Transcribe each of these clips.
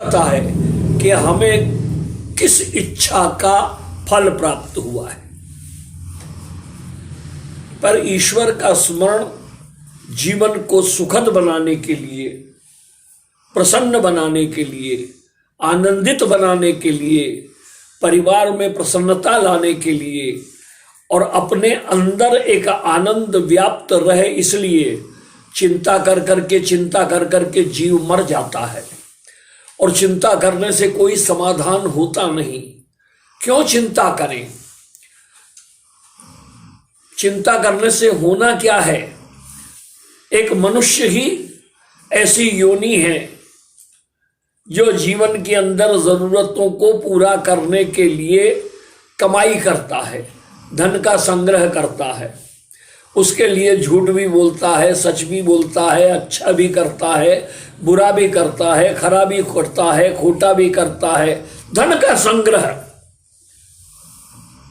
पता है कि हमें किस इच्छा का फल प्राप्त हुआ है, पर ईश्वर का स्मरण जीवन को सुखद बनाने के लिए, प्रसन्न बनाने के लिए, आनंदित बनाने के लिए, परिवार में प्रसन्नता लाने के लिए और अपने अंदर एक आनंद व्याप्त रहे, इसलिए चिंता कर करके जीव मर जाता है। और चिंता करने से कोई समाधान होता नहीं। क्यों चिंता करें? चिंता करने से होना क्या है? एक मनुष्य ही ऐसी योनि है जो जीवन के अंदर जरूरतों को पूरा करने के लिए कमाई करता है, धन का संग्रह करता है, उसके लिए झूठ भी बोलता है, सच भी बोलता है, अच्छा भी करता है, बुरा भी करता है, खरा भी करता है, खोटा भी करता है, धन का संग्रह।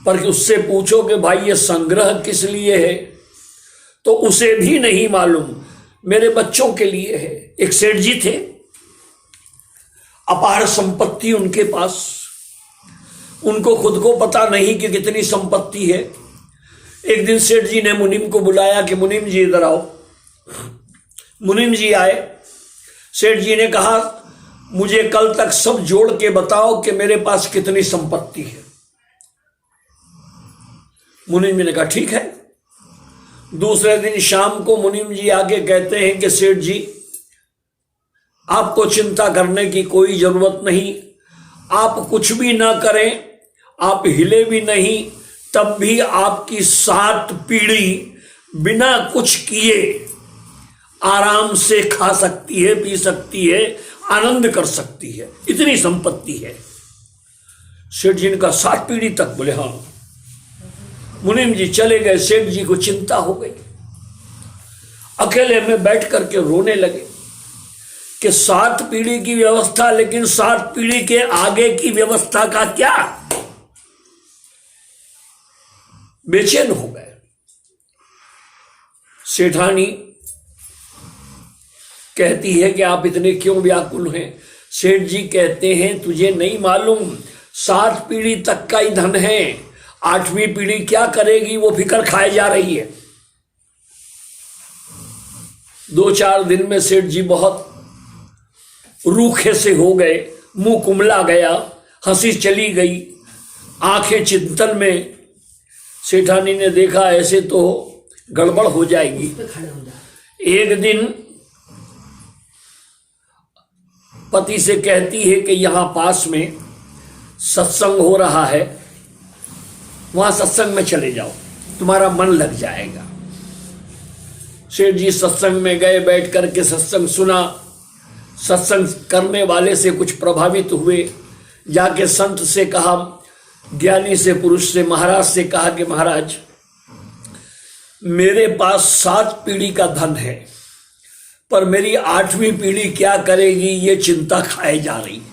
पर उससे पूछो कि भाई ये संग्रह किस लिए है, तो उसे भी नहीं मालूम। मेरे बच्चों के लिए है। एक सेठ जी थे, अपार संपत्ति उनके पास, उनको खुद को पता नहीं कि कितनी संपत्ति है। एक दिन सेठ जी ने मुनीम को बुलाया कि मुनीम जी इधर आओ। मुनीम जी आए। सेठ जी ने कहा मुझे कल तक सब जोड़ के बताओ कि मेरे पास कितनी संपत्ति है। मुनीम जी ने कहा ठीक है। दूसरे दिन शाम को मुनीम जी आके कहते हैं कि सेठ जी आपको चिंता करने की कोई जरूरत नहीं, आप कुछ भी ना करें, आप हिले भी नहीं, तब भी आपकी 7 पीढ़ी बिना कुछ किए आराम से खा सकती है, पी सकती है, आनंद कर सकती है, इतनी संपत्ति है। सेठ जी ने कहा 7 पीढ़ी तक? बोले हाँ। मुनीम जी चले गए। सेठ जी को चिंता हो गई, अकेले में बैठ करके रोने लगे कि 7 पीढ़ी की व्यवस्था, लेकिन 7 पीढ़ी के आगे की व्यवस्था का क्या? बेचैन हो गए। सेठानी कहती है कि आप इतने क्यों व्याकुल हैं? सेठ जी कहते हैं तुझे नहीं मालूम, 7 पीढ़ी तक का ही धन है, 8वीं पीढ़ी क्या करेगी वो फिक्र खाए जा रही है। 2-4 दिन में सेठ जी बहुत रूखे से हो गए, मुंह कुमला गया, हंसी चली गई, आंखें चिंतन में। सेठानी ने देखा ऐसे तो गड़बड़ हो जाएगी। एक दिन पति से कहती है कि यहां पास में सत्संग हो रहा है, वहां सत्संग में चले जाओ, तुम्हारा मन लग जाएगा। सेठ जी सत्संग में गए, बैठ करके सत्संग सुना। सत्संग करने वाले से कुछ प्रभावित हुए, जाके संत से कहा, ज्ञानी से, पुरुष से, महाराज से कहा कि महाराज मेरे पास 7 पीढ़ी का धन है, पर मेरी 8वीं पीढ़ी क्या करेगी ये चिंता खाए जा रही है,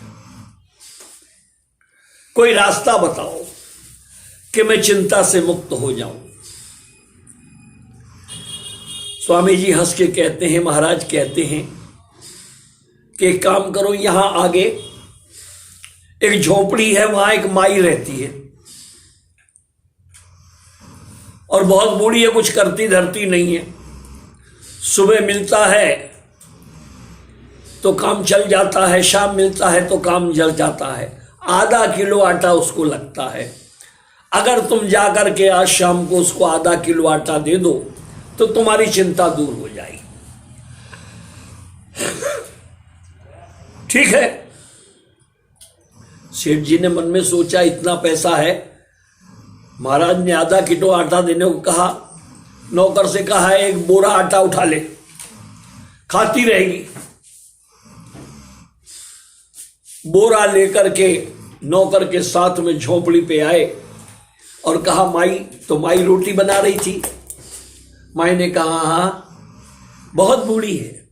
कोई रास्ता बताओ कि मैं चिंता से मुक्त हो जाऊं। स्वामी जी हंस के कहते हैं, महाराज कहते हैं कि एक काम करो, यहां आगे एक झोपड़ी है, वहां एक माई रहती है और बहुत बूढ़ी है, कुछ करती धरती नहीं है। सुबह मिलता है तो काम चल जाता है, शाम मिलता है तो काम जल जाता है। आधा किलो आटा उसको लगता है। अगर तुम जाकर के आज शाम को उसको आधा किलो आटा दे दो तो तुम्हारी चिंता दूर हो जाएगी। ठीक है। सेठ जी ने मन में सोचा इतना पैसा है, महाराज ने आधा किलो आटा देने को कहा, नौकर से कहा है 1 बोरा आटा उठा ले, खाती रहेगी। बोरा लेकर के नौकर के साथ में झोपड़ी पे आए और कहा माई, तो माई रोटी बना रही थी। माई ने कहा हाँ बहुत बूढ़ी है।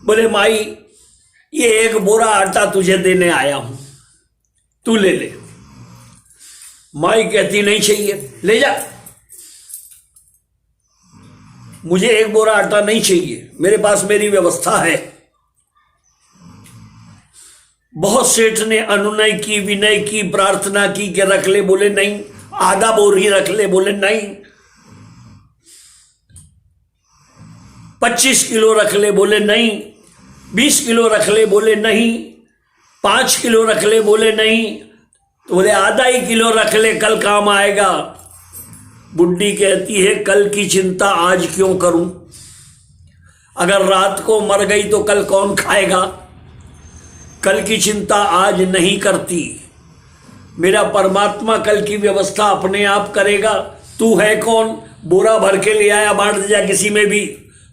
बोले माई ये 1 बोरा आटा तुझे देने आया हूं, तू ले ले। माई कहती नहीं चाहिए, ले जा, मुझे 1 बोरा आटा नहीं चाहिए, मेरे पास मेरी व्यवस्था है। बहुत सेठ ने अनुनय की, विनय की, प्रार्थना की कि रख ले, बोले नहीं। आधा बोरी रख ले, बोले नहीं। 25 किलो रख ले, बोले नहीं। 20 किलो रख ले, बोले नहीं। 5 किलो रख ले, बोले नहीं। तो बोले आधा ही किलो रख ले, कल काम आएगा। बुड्ढी कहती है कल की चिंता आज क्यों करूं? अगर रात को मर गई तो कल कौन खाएगा? कल की चिंता आज नहीं करती। मेरा परमात्मा कल की व्यवस्था अपने आप करेगा। तू है कौन? बोरा भर के ले आया, बांट दिया किसी में भी।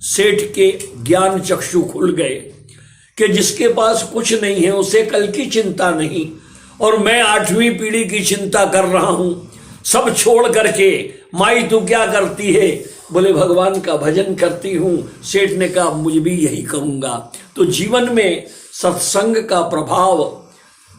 सेठ के ज्ञान चक्षु खुल गए कि जिसके पास कुछ नहीं है उसे कल की चिंता नहीं, और मैं 8वीं पीढ़ी की चिंता कर रहा हूं सब छोड़ करके। माई तू क्या करती है? बोले भगवान का भजन करती हूं। सेठ ने कहा मुझे भी यही करूंगा। तो जीवन में सत्संग का प्रभाव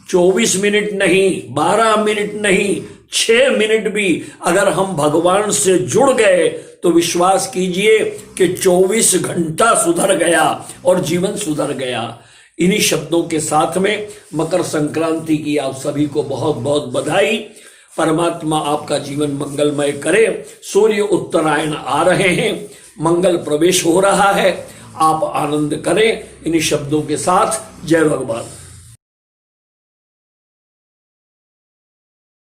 24 मिनट नहीं, 12 मिनट नहीं, 6 मिनट भी अगर हम भगवान से जुड़ गए तो विश्वास कीजिए कि 24 घंटा सुधर गया और जीवन सुधर गया। इन्हीं शब्दों के साथ में मकर संक्रांति की आप सभी को बहुत बहुत बधाई। परमात्मा आपका जीवन मंगलमय करे। सूर्य उत्तरायण आ रहे हैं, मंगल प्रवेश हो रहा है, आप आनंद करें। इन्हीं शब्दों के साथ जय भगवान।